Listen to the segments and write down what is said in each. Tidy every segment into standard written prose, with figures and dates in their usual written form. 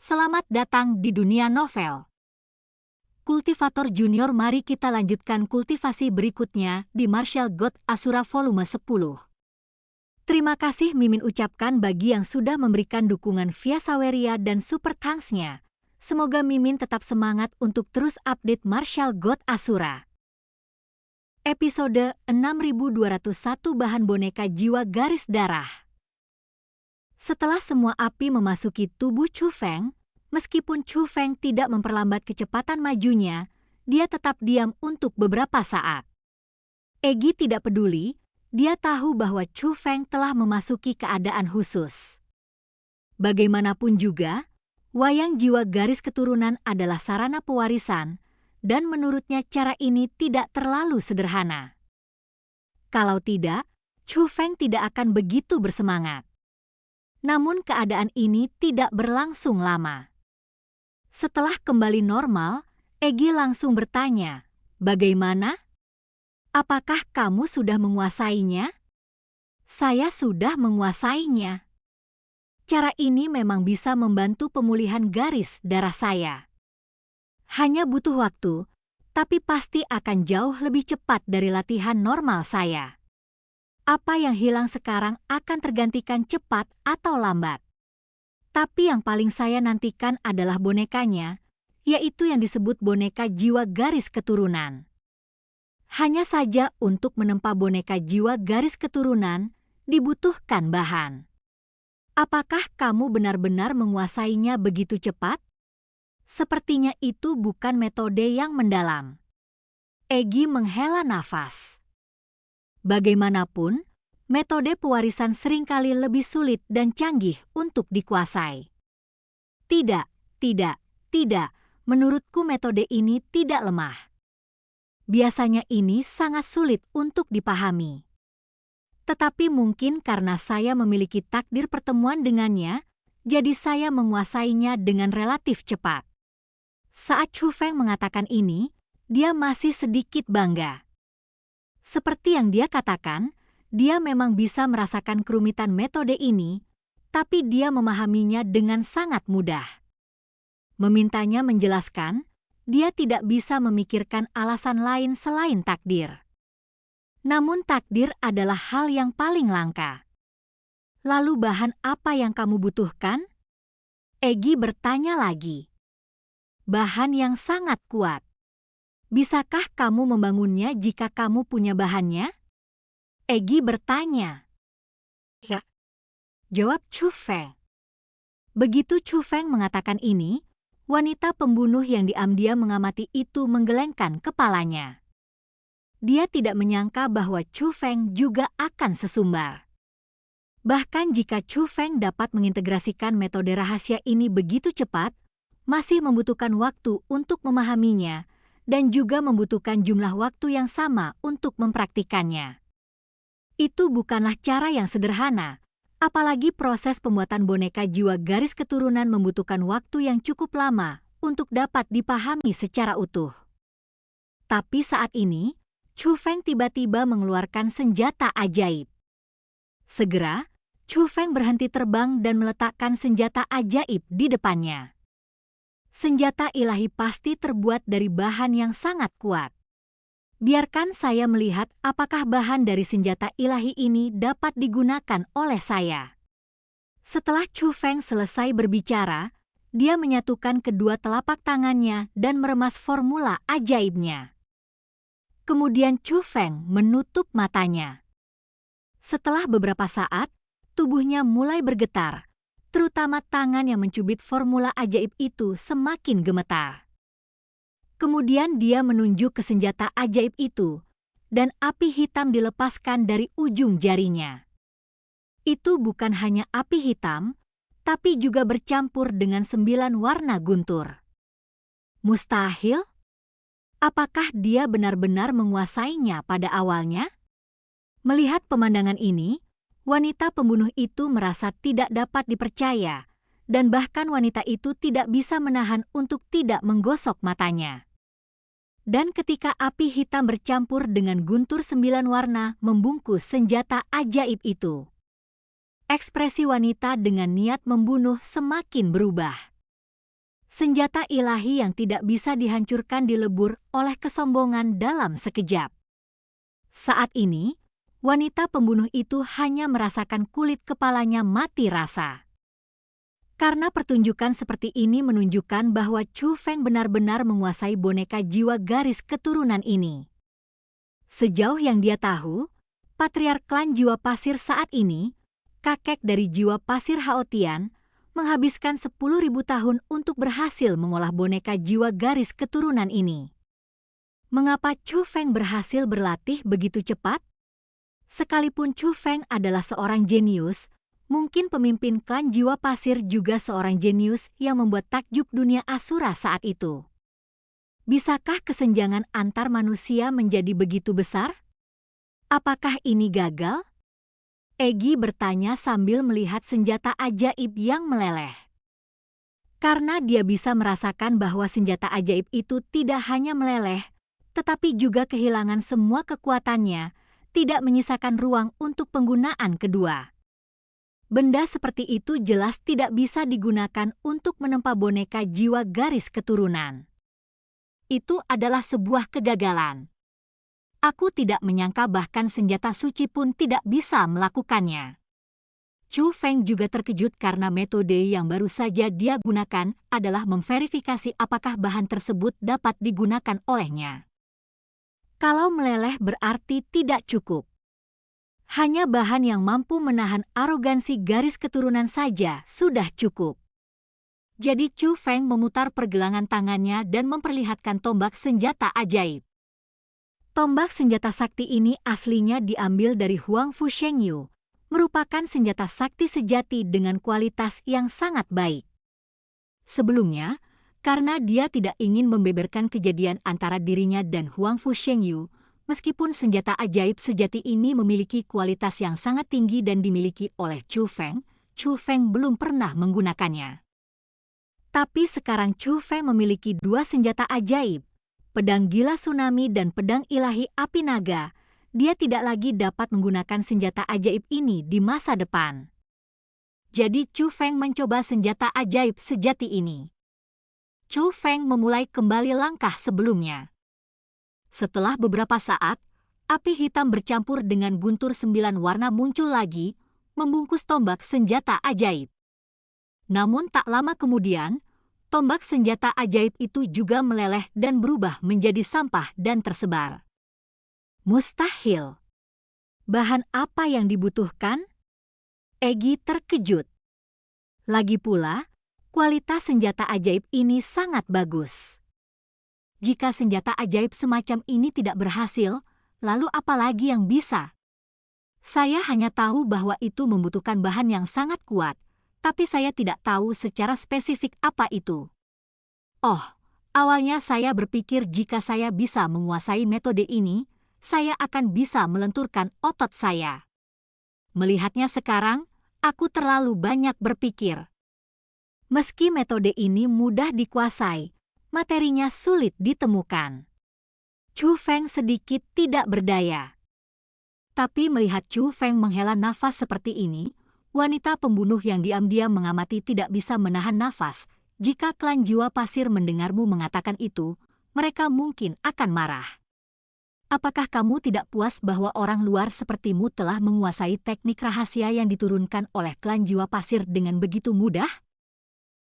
Selamat datang di dunia novel. Kultivator Junior, mari kita lanjutkan kultivasi berikutnya di Martial God Asura volume 10. Terima kasih Mimin ucapkan bagi yang sudah memberikan dukungan via Saweria dan Super Thanks-nya. Semoga Mimin tetap semangat untuk terus update Martial God Asura. Episode 6201, bahan boneka jiwa garis darah. Setelah semua api memasuki tubuh Chu Feng, meskipun Chu Feng tidak memperlambat kecepatan majunya, dia tetap diam untuk beberapa saat. Egi tidak peduli, dia tahu bahwa Chu Feng telah memasuki keadaan khusus. Bagaimanapun juga, wayang jiwa garis keturunan adalah sarana pewarisan, dan menurutnya cara ini tidak terlalu sederhana. Kalau tidak, Chu Feng tidak akan begitu bersemangat. Namun keadaan ini tidak berlangsung lama. Setelah kembali normal, Egi langsung bertanya, "Bagaimana? Apakah kamu sudah menguasainya?" "Saya sudah menguasainya. Cara ini memang bisa membantu pemulihan garis darah saya. Hanya butuh waktu, tapi pasti akan jauh lebih cepat dari latihan normal saya. Apa yang hilang sekarang akan tergantikan cepat atau lambat. Tapi yang paling saya nantikan adalah bonekanya, yaitu yang disebut boneka jiwa garis keturunan. Hanya saja untuk menempa boneka jiwa garis keturunan, dibutuhkan bahan. Apakah kamu benar-benar menguasainya begitu cepat?" Sepertinya itu bukan metode yang mendalam. Egi menghela nafas. Bagaimanapun, metode pewarisan seringkali lebih sulit dan canggih untuk dikuasai. Tidak, menurutku metode ini tidak lemah. Biasanya ini sangat sulit untuk dipahami. Tetapi mungkin karena saya memiliki takdir pertemuan dengannya, jadi saya menguasainya dengan relatif cepat. Saat Chu Feng mengatakan ini, dia masih sedikit bangga. Seperti yang dia katakan, dia memang bisa merasakan kerumitan metode ini, tapi dia memahaminya dengan sangat mudah. Memintanya menjelaskan, dia tidak bisa memikirkan alasan lain selain takdir. Namun takdir adalah hal yang paling langka. "Lalu bahan apa yang kamu butuhkan?" Egi bertanya lagi. "Bahan yang sangat kuat. Bisakah kamu membangunnya jika kamu punya bahannya?" Egi bertanya. "Ya," jawab Chu Feng. Begitu Chu Feng mengatakan ini, wanita pembunuh yang diam-diam mengamati itu menggelengkan kepalanya. Dia tidak menyangka bahwa Chu Feng juga akan sesumbar. Bahkan jika Chu Feng dapat mengintegrasikan metode rahasia ini begitu cepat, masih membutuhkan waktu untuk memahaminya, dan juga membutuhkan jumlah waktu yang sama untuk mempraktikannya. Itu bukanlah cara yang sederhana, apalagi proses pembuatan boneka jiwa garis keturunan membutuhkan waktu yang cukup lama untuk dapat dipahami secara utuh. Tapi saat ini, Chu Feng tiba-tiba mengeluarkan senjata ajaib. Segera, Chu Feng berhenti terbang dan meletakkan senjata ajaib di depannya. Senjata ilahi pasti terbuat dari bahan yang sangat kuat. Biarkan saya melihat apakah bahan dari senjata ilahi ini dapat digunakan oleh saya. Setelah Chu Feng selesai berbicara, dia menyatukan kedua telapak tangannya dan meremas formula ajaibnya. Kemudian Chu Feng menutup matanya. Setelah beberapa saat, tubuhnya mulai bergetar. Terutama tangan yang mencubit formula ajaib itu semakin gemetar. Kemudian dia menunjuk ke senjata ajaib itu, dan api hitam dilepaskan dari ujung jarinya. Itu bukan hanya api hitam, tapi juga bercampur dengan 9 warna guntur. Mustahil? Apakah dia benar-benar menguasainya pada awalnya? Melihat pemandangan ini, wanita pembunuh itu merasa tidak dapat dipercaya, dan bahkan wanita itu tidak bisa menahan untuk tidak menggosok matanya. Dan ketika api hitam bercampur dengan guntur 9 warna membungkus senjata ajaib itu, ekspresi wanita dengan niat membunuh semakin berubah. Senjata ilahi yang tidak bisa dihancurkan dilebur oleh kesombongan dalam sekejap. Saat ini, wanita pembunuh itu hanya merasakan kulit kepalanya mati rasa. Karena pertunjukan seperti ini menunjukkan bahwa Chu Feng benar-benar menguasai boneka jiwa garis keturunan ini. Sejauh yang dia tahu, patriark klan jiwa pasir saat ini, kakek dari jiwa pasir Haotian, menghabiskan 10.000 tahun untuk berhasil mengolah boneka jiwa garis keturunan ini. Mengapa Chu Feng berhasil berlatih begitu cepat? Sekalipun Chu Feng adalah seorang jenius, mungkin pemimpin klan jiwa pasir juga seorang jenius yang membuat takjub dunia Asura saat itu. Bisakah kesenjangan antar manusia menjadi begitu besar? Apakah ini gagal? Egi bertanya sambil melihat senjata ajaib yang meleleh. Karena dia bisa merasakan bahwa senjata ajaib itu tidak hanya meleleh, tetapi juga kehilangan semua kekuatannya, tidak menyisakan ruang untuk penggunaan kedua. Benda seperti itu jelas tidak bisa digunakan untuk menempa boneka jiwa garis keturunan. Itu adalah sebuah kegagalan. Aku tidak menyangka bahkan senjata suci pun tidak bisa melakukannya. Chu Feng juga terkejut karena metode yang baru saja dia gunakan adalah memverifikasi apakah bahan tersebut dapat digunakan olehnya. Kalau meleleh berarti tidak cukup. Hanya bahan yang mampu menahan arogansi garis keturunan saja sudah cukup. Jadi Chu Feng memutar pergelangan tangannya dan memperlihatkan tombak senjata ajaib. Tombak senjata sakti ini aslinya diambil dari Huang Fu Shengyu, merupakan senjata sakti sejati dengan kualitas yang sangat baik. Sebelumnya, karena dia tidak ingin membeberkan kejadian antara dirinya dan Huang Fu Shengyu, meskipun senjata ajaib sejati ini memiliki kualitas yang sangat tinggi dan dimiliki oleh Chu Feng belum pernah menggunakannya. Tapi sekarang Chu Feng memiliki dua senjata ajaib, pedang gila tsunami dan pedang ilahi api naga. Dia tidak lagi dapat menggunakan senjata ajaib ini di masa depan. Jadi Chu Feng mencoba senjata ajaib sejati ini. Chu Feng memulai kembali langkah sebelumnya. Setelah beberapa saat, api hitam bercampur dengan guntur 9 warna muncul lagi, membungkus tombak senjata ajaib. Namun tak lama kemudian, tombak senjata ajaib itu juga meleleh dan berubah menjadi sampah dan tersebar. Mustahil. Bahan apa yang dibutuhkan? Egi terkejut. Lagi pula, kualitas senjata ajaib ini sangat bagus. Jika senjata ajaib semacam ini tidak berhasil, lalu apa lagi yang bisa? Saya hanya tahu bahwa itu membutuhkan bahan yang sangat kuat, tapi saya tidak tahu secara spesifik apa itu. Oh, awalnya saya berpikir jika saya bisa menguasai metode ini, saya akan bisa melenturkan otot saya. Melihatnya sekarang, aku terlalu banyak berpikir. Meski metode ini mudah dikuasai, materinya sulit ditemukan. Chu Feng sedikit tidak berdaya. Tapi melihat Chu Feng menghela nafas seperti ini, wanita pembunuh yang diam-diam mengamati tidak bisa menahan nafas. Jika klan jiwa pasir mendengarmu mengatakan itu, mereka mungkin akan marah. Apakah kamu tidak puas bahwa orang luar sepertimu telah menguasai teknik rahasia yang diturunkan oleh klan jiwa pasir dengan begitu mudah?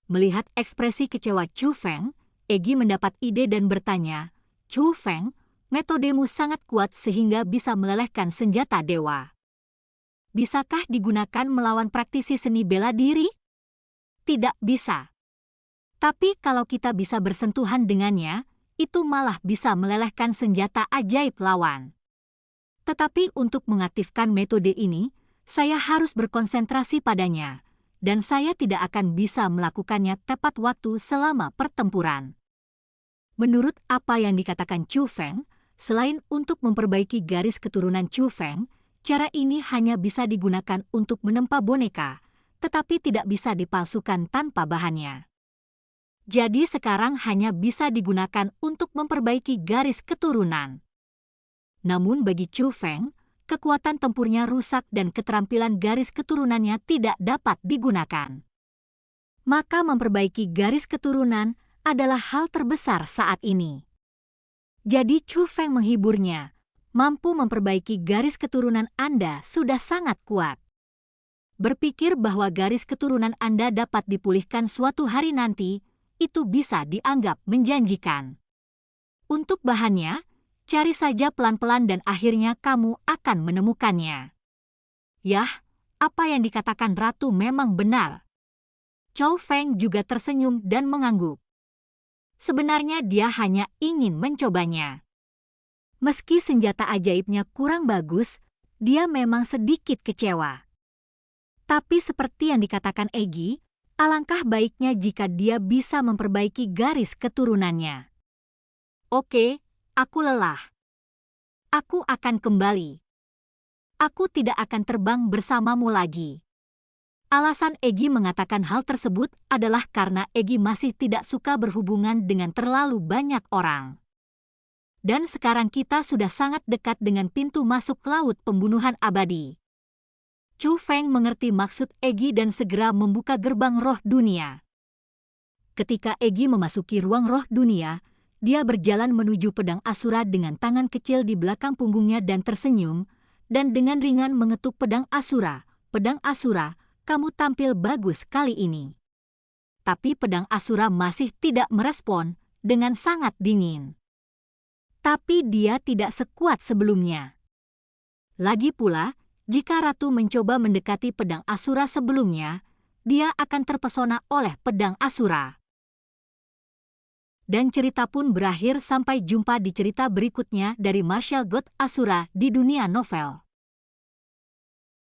Melihat ekspresi kecewa Chu Feng, Egi mendapat ide dan bertanya, Chu Feng, metodemu sangat kuat sehingga bisa melelehkan senjata dewa. Bisakah digunakan melawan praktisi seni bela diri? Tidak bisa. Tapi kalau kita bisa bersentuhan dengannya, itu malah bisa melelehkan senjata ajaib lawan. Tetapi untuk mengaktifkan metode ini, saya harus berkonsentrasi padanya, dan saya tidak akan bisa melakukannya tepat waktu selama pertempuran. Menurut apa yang dikatakan Chu Feng, selain untuk memperbaiki garis keturunan Chu Feng, cara ini hanya bisa digunakan untuk menempa boneka, tetapi tidak bisa dipalsukan tanpa bahannya. Jadi sekarang hanya bisa digunakan untuk memperbaiki garis keturunan. Namun bagi Chu Feng, kekuatan tempurnya rusak dan keterampilan garis keturunannya tidak dapat digunakan. maka memperbaiki garis keturunan adalah hal terbesar saat ini. Jadi Chu Feng menghiburnya, mampu memperbaiki garis keturunan Anda sudah sangat kuat. Berpikir bahwa garis keturunan Anda dapat dipulihkan suatu hari nanti, itu bisa dianggap menjanjikan. Untuk bahannya, cari saja pelan-pelan dan akhirnya kamu akan menemukannya. Yah, apa yang dikatakan Ratu memang benar. Chow Feng juga tersenyum dan mengangguk. Sebenarnya dia hanya ingin mencobanya. Meski senjata ajaibnya kurang bagus, dia memang sedikit kecewa. Tapi seperti yang dikatakan Egy, alangkah baiknya jika dia bisa memperbaiki garis keturunannya. Oke, aku lelah. Aku akan kembali. Aku tidak akan terbang bersamamu lagi. Alasan Egy mengatakan hal tersebut adalah karena Egy masih tidak suka berhubungan dengan terlalu banyak orang. Dan sekarang kita sudah sangat dekat dengan pintu masuk laut pembunuhan abadi. Chu Feng mengerti maksud Egy dan segera membuka gerbang roh dunia. Ketika Egy memasuki ruang roh dunia, dia berjalan menuju pedang Asura dengan tangan kecil di belakang punggungnya dan tersenyum, dan dengan ringan mengetuk pedang Asura. Pedang Asura, kamu tampil bagus kali ini. Tapi pedang Asura masih tidak merespon, dengan sangat dingin. Tapi dia tidak sekuat sebelumnya. Lagi pula, jika Ratu mencoba mendekati pedang Asura sebelumnya, dia akan terpesona oleh pedang Asura. Dan cerita pun berakhir. Sampai jumpa di cerita berikutnya dari Martial God Asura di dunia novel.